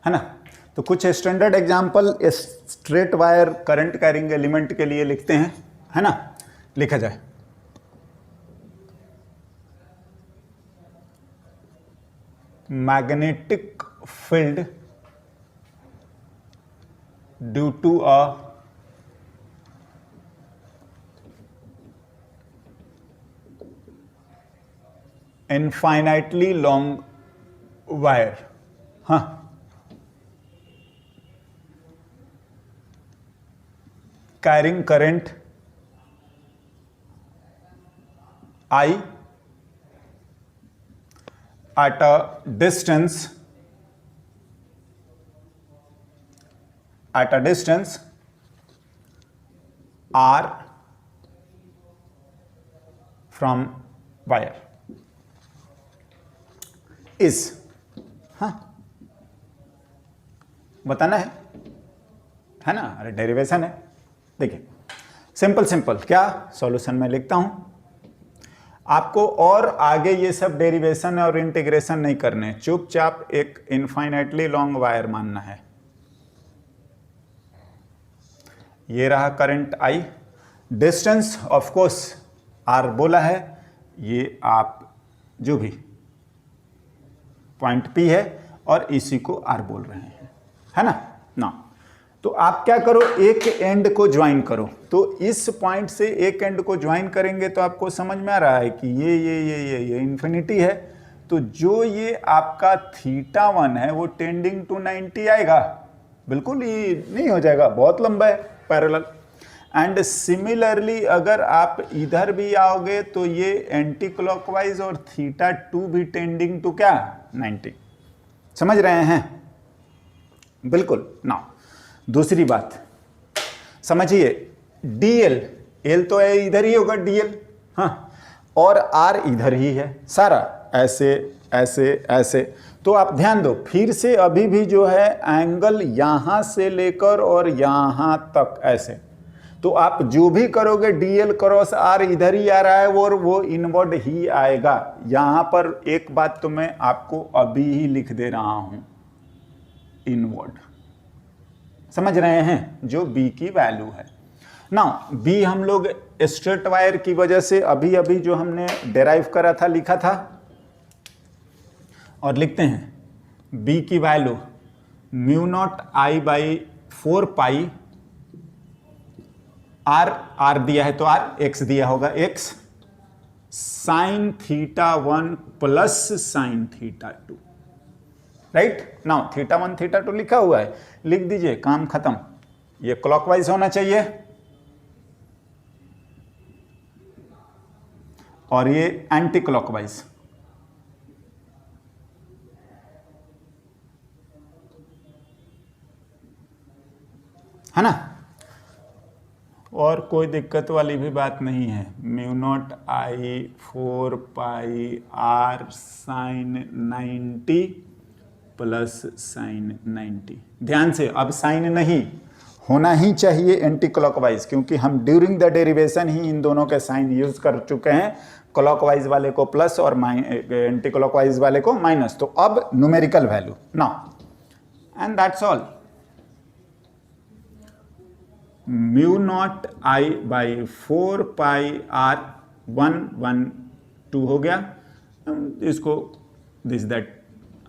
है ना। तो कुछ standard example straight wire current carrying element के लिए लिखते हैं, है ना। लिखा जाए, magnetic field due to a infinitely long wire, हाँ, carrying current I at a distance R from wire is, हाँ बताना है ना। अरे डेरिवेशन है, देखिए सिंपल क्या सॉल्यूशन में लिखता हूं। आपको और आगे ये सब डेरिवेशन और इंटीग्रेशन नहीं करने, चुपचाप एक इनफाइनाइटली लॉन्ग वायर मानना है। ये रहा current I, distance of course R बोला है, ये आप जो भी पॉइंट पी है और इसी को आर बोल रहे हैं, है ना। तो आप क्या करो, एक एंड को ज्वाइन करो। तो इस पॉइंट से एक एंड को ज्वाइन करेंगे तो आपको समझ में आ रहा है कि ये इंफिनिटी है। तो जो ये आपका θ1 है वो टेंडिंग टू 90 आएगा, बिल्कुल ये नहीं हो जाएगा, बहुत लंबा है पैरेलल। एंड सिमिलरली अगर आप इधर भी आओगे तो ये एंटी क्लॉकवाइज और θ2 भी टेंडिंग टू क्या 90, समझ रहे हैं, बिल्कुल ना। दूसरी बात समझिए, डीएल, एल तो है इधर ही होगा डीएल, हाँ, और आर इधर ही है सारा, ऐसे ऐसे ऐसे। तो आप ध्यान दो फिर से, अभी भी जो है एंगल यहां से लेकर और यहां तक ऐसे। तो आप जो भी करोगे डीएल क्रॉस आर इधर ही आ रहा है और वो इनवर्ड ही आएगा। यहां पर एक बात तो मैं आपको अभी ही लिख दे रहा हूं, इनवर्ड, समझ रहे हैं, जो बी की वैल्यू है ना। बी हम लोग स्ट्रेट वायर की वजह से अभी अभी जो हमने डेराइव करा था लिखा था, और लिखते हैं बी की वैल्यू μ0I/4 पाई आर दिया है तो आर, एक्स दिया होगा x, sine θ1 plus sine θ2, right. Now θ1 θ2 लिखा हुआ है, लिख दीजिए, काम खत्म। ये क्लॉकवाइज होना चाहिए और ये एंटी क्लॉकवाइज, है ना। और कोई दिक्कत वाली भी बात नहीं है। μ0I/4 pi R sine 90 plus sine 90। ध्यान से, अब साइन नहीं होना ही चाहिए एंटी क्लॉकवाइज, क्योंकि हम ड्यूरिंग द डेरिवेशन ही इन दोनों के साइन यूज कर चुके हैं, क्लॉकवाइज वाले को प्लस और एंटी क्लॉकवाइज वाले को माइनस। तो अब numerical value now, and that's all. μ0I/4 pi R 1 1 2 हो गया। इसको दिस दैट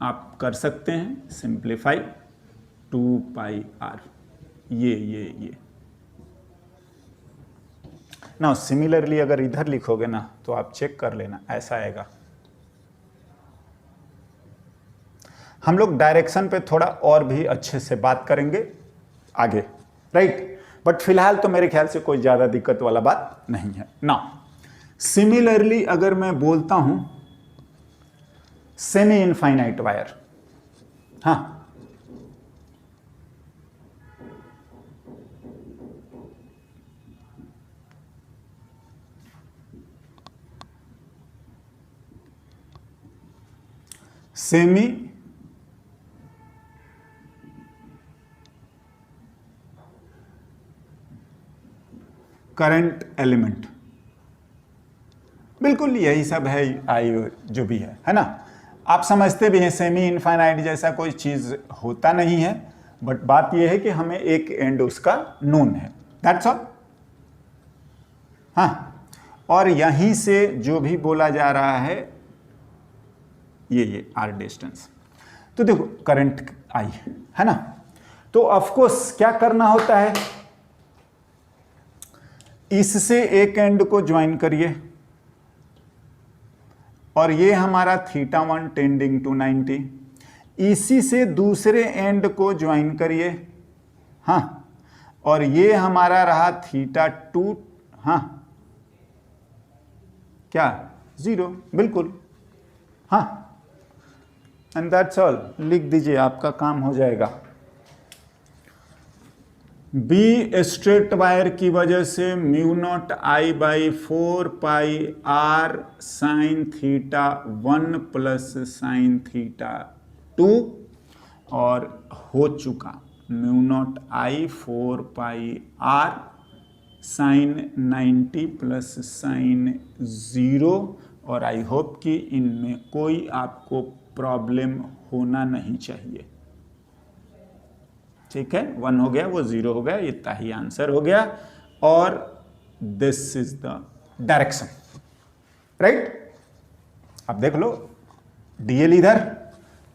आप कर सकते हैं सिंप्लीफाई, 2 पाई आर, ये ना। सिमिलरली अगर इधर लिखोगे ना तो आप चेक कर लेना, ऐसा आएगा। हम लोग डायरेक्शन पे थोड़ा और भी अच्छे से बात करेंगे आगे, राइट। बट फिलहाल तो मेरे ख्याल से कोई ज्यादा दिक्कत वाला बात नहीं है ना। सिमिलरली अगर मैं बोलता हूं सेमी इनफाइनाइट वायर, हाँ, सेमी करंट एलिमेंट, बिल्कुल यही सब है, आई जो भी है ना। आप समझते भी हैं सेमी इनफाइनाइट जैसा कोई चीज होता नहीं है, बट बात यह है कि हमें एक एंड उसका नोन है, दैट्स ऑल। हाँ, और यहीं से जो भी बोला जा रहा है ये आर डिस्टेंस। तो देखो करंट आई है ना, तो ऑफ कोर्स क्या करना होता है, इससे एक एंड को ज्वाइन करिए और ये हमारा θ1 टेंडिंग टू 90, इसी से दूसरे एंड को ज्वाइन करिए, हाँ, और ये हमारा रहा θ2, हाँ, क्या 0, बिल्कुल, हाँ, एंड दैट्स ऑल। लिख दीजिए, आपका काम हो जाएगा। बी स्ट्रेट वायर की वजह से mu naught I by 4πr sine θ1 plus sine θ2, और हो चुका mu naught I 4πr sine 90 plus sine 0, और आई होप कि इनमें कोई आपको प्रॉब्लम होना नहीं चाहिए। ठीक है, 1 हो गया, वो 0 हो गया, इतना ही आंसर हो गया, और this is the direction, right. अब देख लो, डीएल इधर,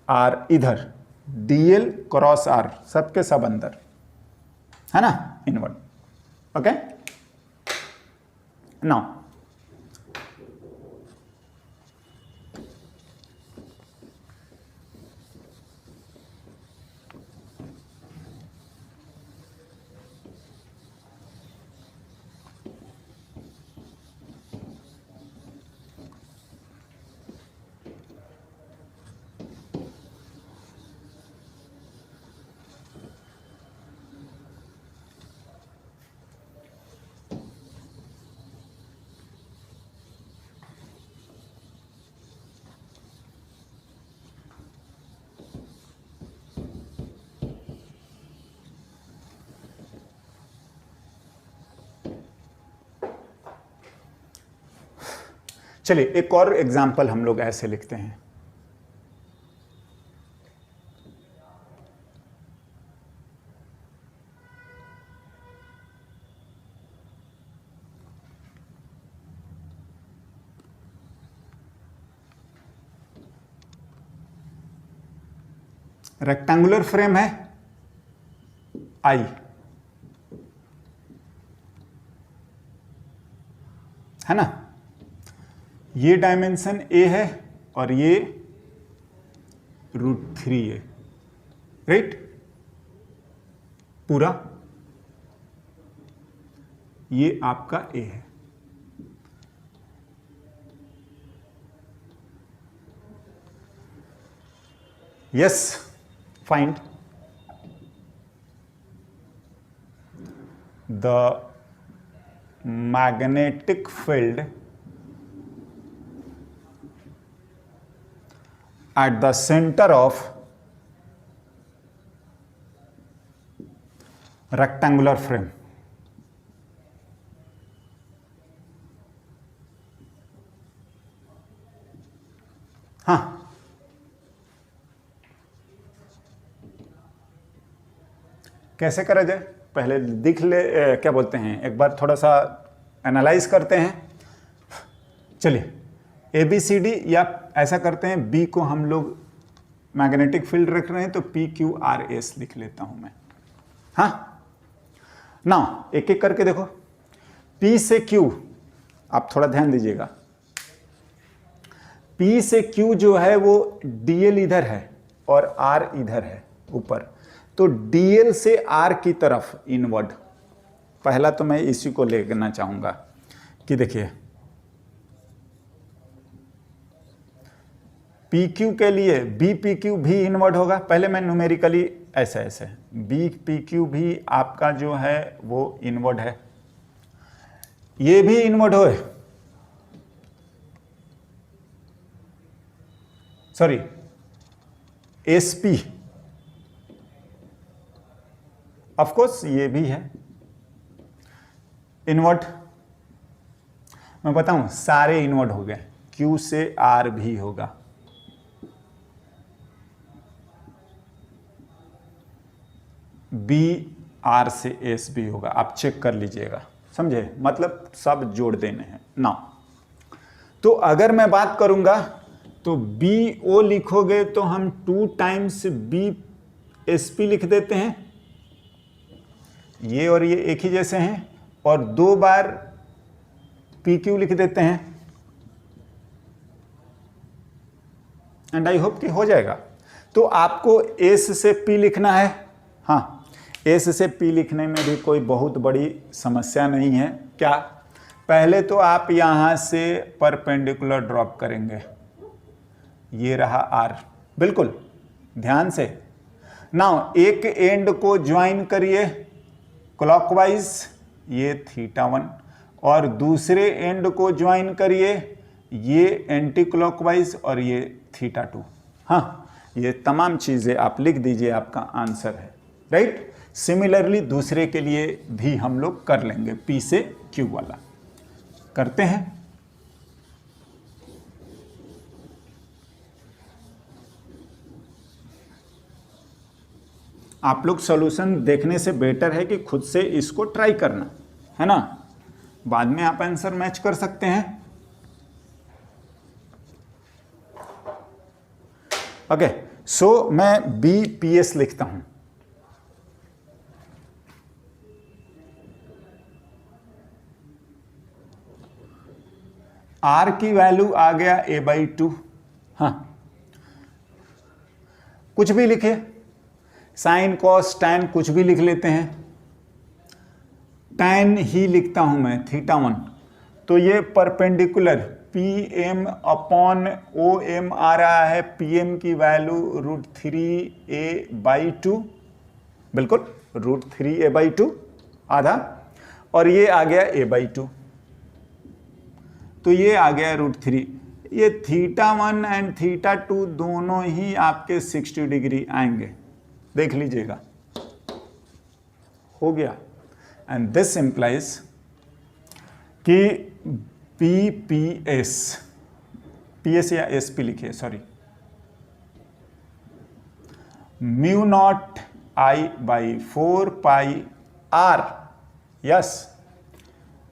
आर इधर, डीएल क्रॉस आर, सबके सब अंदर, है ना, इनवर्ड। ओके, नाउ चलिए एक और एग्जाम्पल हम लोग ऐसे लिखते हैं। रेक्टेंगुलर फ्रेम है आई, है ना, ये डायमेंशन ए है और ये √3 है, राइट, पूरा ये आपका ए है। Yes, find the magnetic field at the center of rectangular frame। हाँ, कैसे करा जाए, पहले दिख ले, क्या बोलते हैं, एक बार थोड़ा सा एनालाइज करते हैं। चलिए ABCD, या ऐसा करते हैं, बी को हम लोग मैग्नेटिक फील्ड रख रहे हैं तो PQRS लिख लेता हूं मैं। हाँ, ना एक एक करके देखो, P से Q, आप थोड़ा ध्यान दीजिएगा, P से Q जो है वो DL इधर है और R इधर है ऊपर, तो DL से R की तरफ इनवर्ड। पहला तो मैं इसी को लेना चाहूंगा कि देखिए PQ के लिए BPQ भी इनवर्ड होगा। पहले मैं न्यूमेरिकली ऐसे BPQ भी आपका जो है वो इनवर्ड है, ये भी इनवर्ड हो, सॉरी SP, ऑफ कोर्स ये भी है इनवर्ट। मैं बताऊं, सारे इनवर्ट हो गए, Q से R भी होगा, बी आर से एस भी होगा, आप चेक कर लीजिएगा, समझे, मतलब सब जोड़ देने हैं ना। तो अगर मैं बात करूंगा तो बी ओ लिखोगे तो हम 2 टाइम्स बी एस पी लिख देते हैं, ये और ये एक ही जैसे हैं, और 2 बार पी क्यू लिख देते हैं, एंड आई होप कि हो जाएगा। तो आपको एस से पी लिखना है, हाँ, एस से पी लिखने में भी कोई बहुत बड़ी समस्या नहीं है। क्या, पहले तो आप यहां से परपेंडिकुलर ड्रॉप करेंगे, ये रहा आर, बिल्कुल ध्यान से। नाउ एक एंड को ज्वाइन करिए क्लॉकवाइज, ये θ1, और दूसरे एंड को ज्वाइन करिए, ये एंटी क्लॉकवाइज और ये θ2। हाँ, ये तमाम चीज़ें आप लिख दीजिए, आपका आंसर है, राइट। सिमिलरली दूसरे के लिए भी हम लोग कर लेंगे, पी से क्यू वाला करते हैं। आप लोग सॉल्यूशन देखने से बेटर है कि खुद से इसको ट्राई करना, है ना, बाद में आप आंसर मैच कर सकते हैं। ओके, सो मैं बी पी एस लिखता हूं, आर की वैल्यू आ गया a/2, हाँ, कुछ भी लिखे, साइन कॉस टैन कुछ भी लिख लेते हैं, टैन ही लिखता हूं मैं θ1, तो ये परपेंडिकुलर PM अपॉन OM आ रहा है, PM की वैल्यू √3a/2, बिल्कुल √3a/2 आधा, और ये आ गया a/2, तो ये आ गया √3। ये θ1 एंड θ2 दोनों ही आपके 60 डिग्री आएंगे, देख लीजिएगा, हो गया। एंड दिस इंप्लाइज कि PPS, PS या SP लिखिए, sorry, μ0I/4 pi R, yes,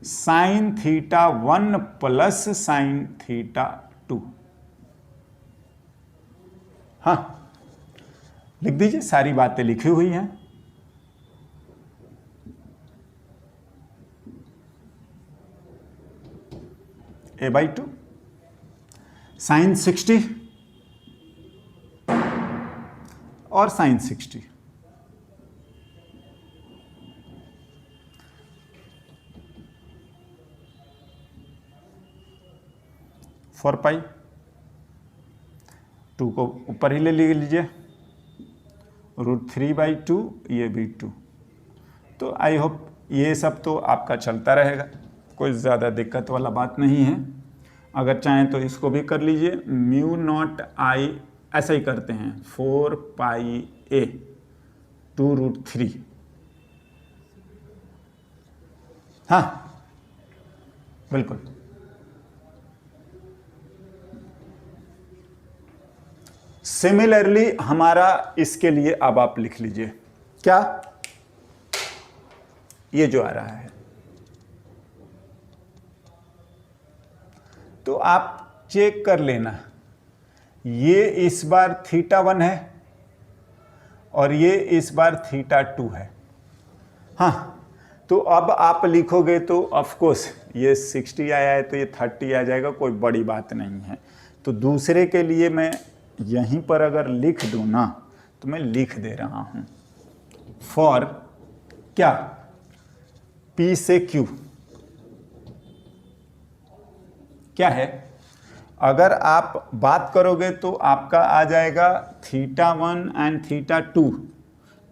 sine θ1 plus sine θ2, हाँ, लिख दीजिए, सारी बातें लिखी हुई हैं। a/2 साइन 60 और साइन 60, फोर पाई, 2 को ऊपर ही ले लीजिए, √3/2, ये भी 2। तो आई होप ये सब तो आपका चलता रहेगा, कोई ज़्यादा दिक्कत वाला बात नहीं है। अगर चाहें तो इसको भी कर लीजिए, μ0I, ऐसा ही करते हैं, 4 पाई a 2√3, हाँ, बिल्कुल। सिमिलरली हमारा इसके लिए अब आप लिख लीजिए, क्या, ये जो आ रहा है, तो आप चेक कर लेना, ये इस बार θ1 है और ये इस बार θ2 है, हाँ। तो अब आप लिखोगे तो ऑफ कोर्स ये 60 आया है तो ये 30 आ जाएगा, कोई बड़ी बात नहीं है। तो दूसरे के लिए मैं यहीं पर अगर लिख दूं ना, तो मैं लिख दे रहा हूं, फॉर क्या, P से Q क्या है, अगर आप बात करोगे तो आपका आ जाएगा θ1 एंड θ2,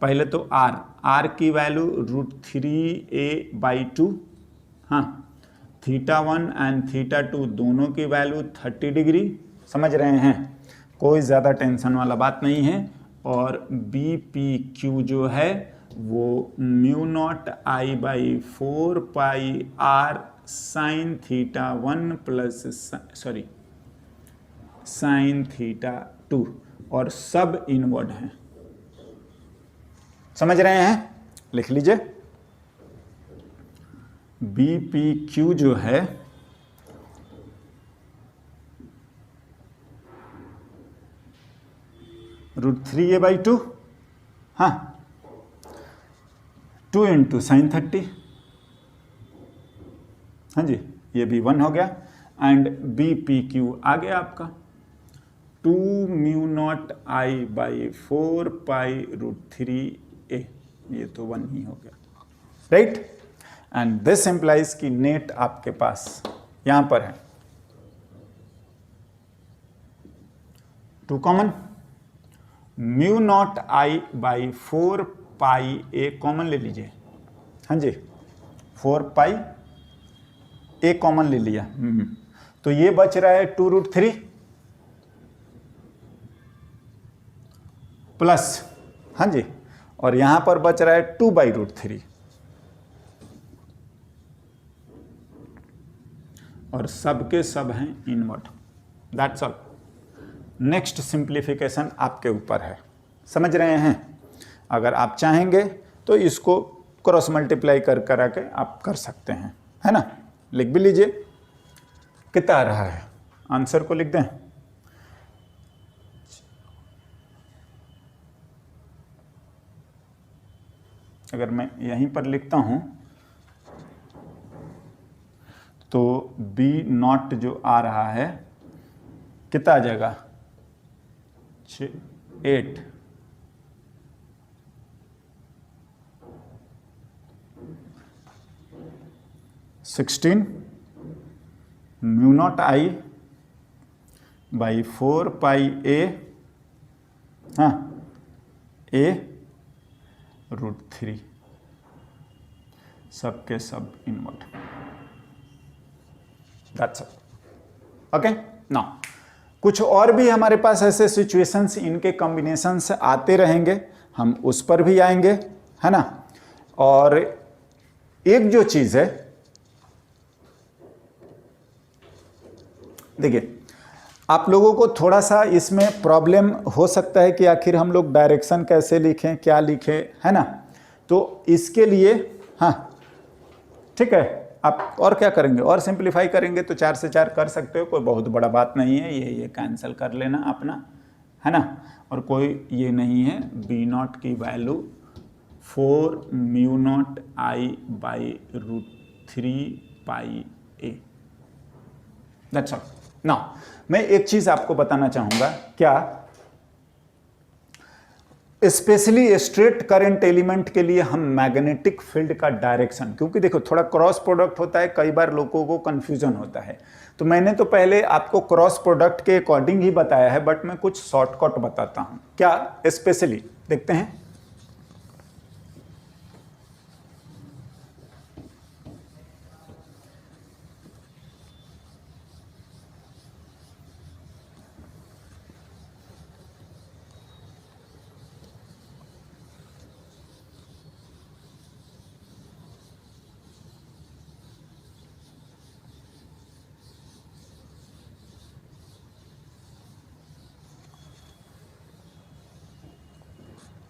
पहले तो R की वैल्यू √3a/2, हाँ, θ1 एंड θ2 दोनों की वैल्यू 30 डिग्री, समझ रहे हैं, कोई ज़्यादा टेंशन वाला बात नहीं है। और BPQ जो है वो μ0I/4 pi R sign θ1 plus sine θ2, और सब इनवर्ड हैं, समझ रहे हैं? लिख लीजिए बी पी क्यू जो है √3a/2, हाँ 2 × sin30, हाँ जी ये भी 1 हो गया, एंड बी पी क्यू आ गया आपका 2μ0I/4π√3a, ये तो 1 ही हो गया, राइट। एंड दिस एम्प्लाइज की नेट आपके पास यहां पर है 2 कॉमन, μ0I/4πa कॉमन ले लीजिए, हाँ जी 4πa कॉमन ले लिया, तो ये बच रहा है 2√3 प्लस, हाँ जी, और यहां पर बच रहा है 2/√3, और सब के सब हैं invert. That's all. Next simplification आपके ऊपर है, समझ रहे हैं? अगर आप चाहेंगे तो इसको क्रॉस मल्टीप्लाई करा के आप कर सकते हैं, है ना। लिख भी लीजिए कितना आ रहा है, आंसर को लिख दें। अगर मैं यहीं पर लिखता हूं तो B0 जो आ रहा है कितना आ जाएगा 8, μ0I/4πa, हाँ a√3, सब के सब invert. That's all. Okay. Now कुछ और भी हमारे पास ऐसे सिचुएशंस, इनके कॉम्बिनेशंस आते रहेंगे, हम उस पर भी आएंगे, है ना। और एक जो चीज है, देखिए आप लोगों को थोड़ा सा इसमें प्रॉब्लम हो सकता है कि आखिर हम लोग डायरेक्शन कैसे लिखें, क्या लिखें, है ना। तो इसके लिए हाँ ठीक है, आप और क्या करेंगे, और सिंप्लीफाई करेंगे तो 4 से 4 कर सकते हो, कोई बहुत बड़ा बात नहीं है, ये कैंसिल कर लेना अपना, है ना। और कोई ये नहीं है, B0 की value 4μ0I/√3πa। That's all. Now मैं एक चीज आपको बताना चाहूंगा, क्या स्पेशली स्ट्रेट करंट एलिमेंट के लिए हम मैग्नेटिक फील्ड का डायरेक्शन, क्योंकि देखो थोड़ा क्रॉस प्रोडक्ट होता है, कई बार लोगों को कंफ्यूजन होता है, तो मैंने तो पहले आपको क्रॉस प्रोडक्ट के अकॉर्डिंग ही बताया है, बट मैं कुछ शॉर्टकट बताता हूं। क्या स्पेशली देखते हैं,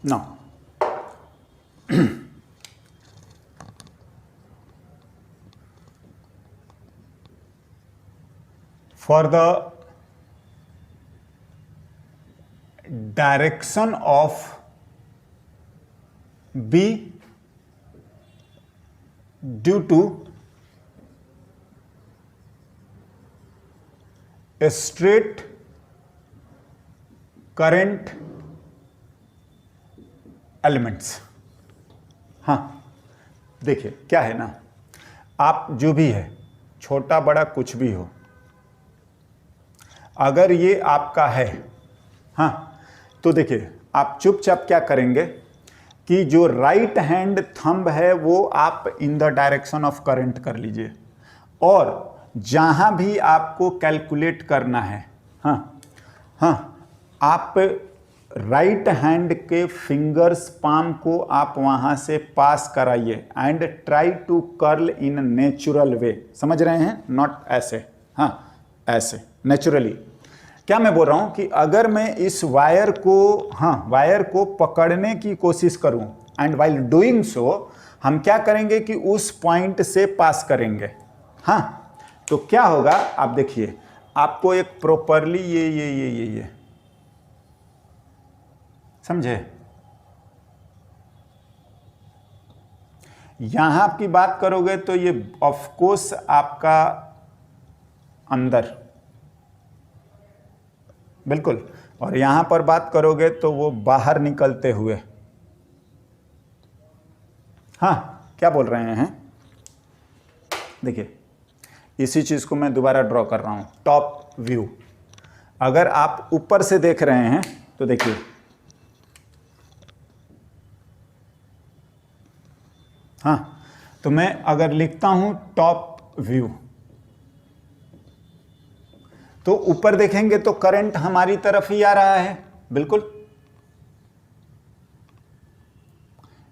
now for the direction of B due to a straight current elements. हाँ देखिए क्या है ना, आप जो भी है, छोटा बड़ा कुछ भी हो, अगर ये आपका है, हाँ तो देखिए आप चुपचाप क्या करेंगे कि जो राइट हैंड थंब है वो आप in the direction of current कर लीजिए, और जहां भी आपको कैलकुलेट करना है, हाँ आप राइट हैंड के फिंगर्स पाम को आप वहां से पास कराइए and try to curl in natural way. समझ रहे हैं? नॉट ऐसे, हाँ ऐसे नेचुरली। क्या मैं बोल रहा हूं कि अगर मैं इस वायर को पकड़ने की कोशिश करूं एंड वाइल डूइंग सो हम क्या करेंगे कि उस पॉइंट से पास करेंगे। हाँ, तो क्या होगा आप देखिए, आपको एक प्रॉपरली ये समझे, यहां आपकी बात करोगे तो ये ऑफ कोर्स आपका अंदर, बिल्कुल, और यहां पर बात करोगे तो वो बाहर निकलते हुए। हाँ, क्या बोल रहे हैं, देखिए इसी चीज को मैं दोबारा ड्रॉ कर रहा हूं, टॉप व्यू। अगर आप ऊपर से देख रहे हैं तो देखिए, हाँ, तो मैं अगर लिखता हूं टॉप व्यू, तो ऊपर देखेंगे तो करंट हमारी तरफ ही आ रहा है, बिल्कुल,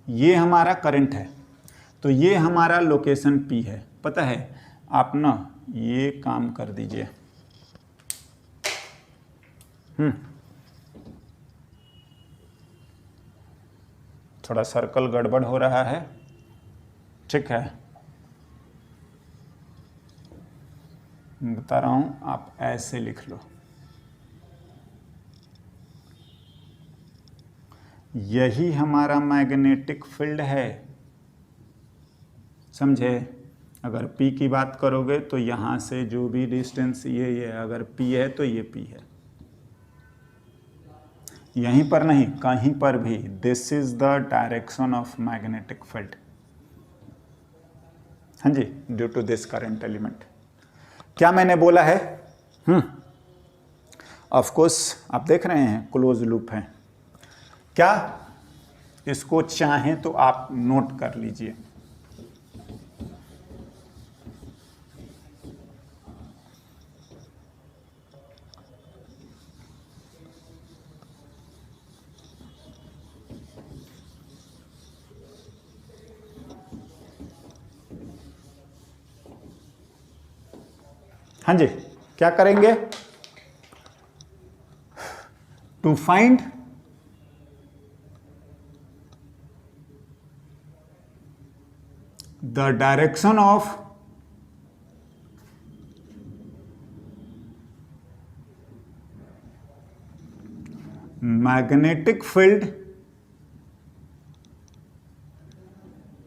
ये हमारा करंट है, तो ये हमारा लोकेशन P है। पता है, आप ना ये काम कर दीजिए, थोड़ा सर्कल गड़बड़ हो रहा है, ठीक है, बता रहा हूं, आप ऐसे लिख लो, यही हमारा मैग्नेटिक फील्ड है, समझे। अगर P की बात करोगे तो यहां से जो भी डिस्टेंस ये अगर P है तो ये P है, यहीं पर नहीं कहीं पर भी, this is the direction of magnetic field, हाँ जी, due to this current element. क्या मैंने बोला है, ऑफ कोर्स आप देख रहे हैं क्लोज लूप है, क्या इसको चाहें तो आप नोट कर लीजिए, हाँ जी, क्या करेंगे, to find the direction of magnetic field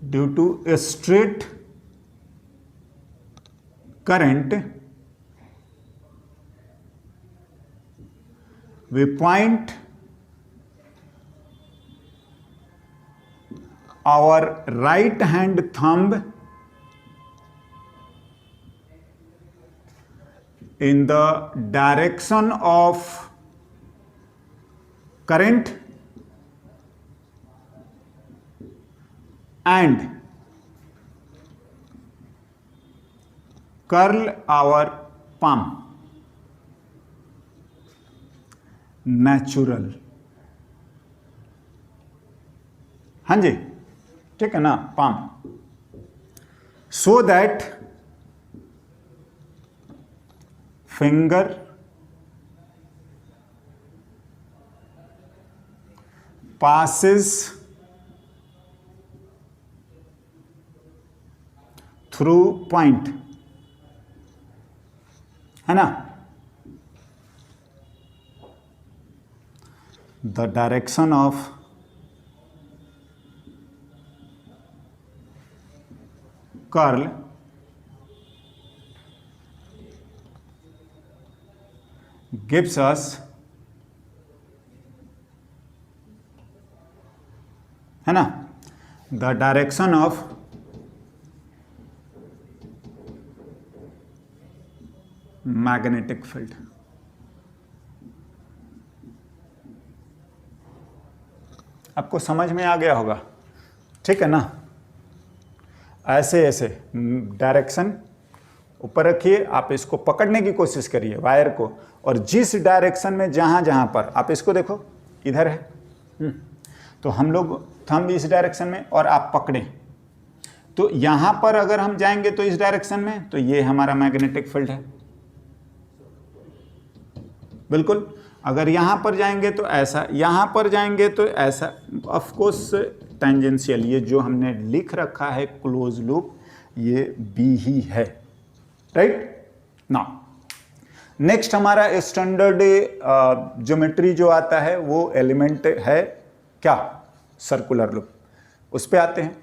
due to a straight current, we point our right hand thumb in the direction of current and curl our palm, natural, हाँ जी, ठीक है ना, palm, so that finger passes through point, है ना, the direction of curl gives us, है ना, the direction of magnetic field. आपको समझ में आ गया होगा, ठीक है ना, ऐसे ऐसे डायरेक्शन ऊपर रखिए, आप इसको पकड़ने की कोशिश करिए वायर को, और जिस डायरेक्शन में जहां जहां पर आप इसको देखो इधर है, तो हम लोग थंब इस डायरेक्शन में और आप पकड़ें, तो यहां पर अगर हम जाएंगे तो इस डायरेक्शन में, तो ये हमारा मैग्नेटिक फील्ड है, बिल्कुल। अगर यहां पर जाएंगे तो ऐसा, यहां पर जाएंगे तो ऐसा, ऑफ कोर्स टेंजेंशियल, ये जो हमने लिख रखा है क्लोज लूप, ये बी ही है, राइट ना। नेक्स्ट हमारा स्टैंडर्ड ज्योमेट्री जो आता है वो एलिमेंट है क्या, सर्कुलर लूप, उस पे आते हैं।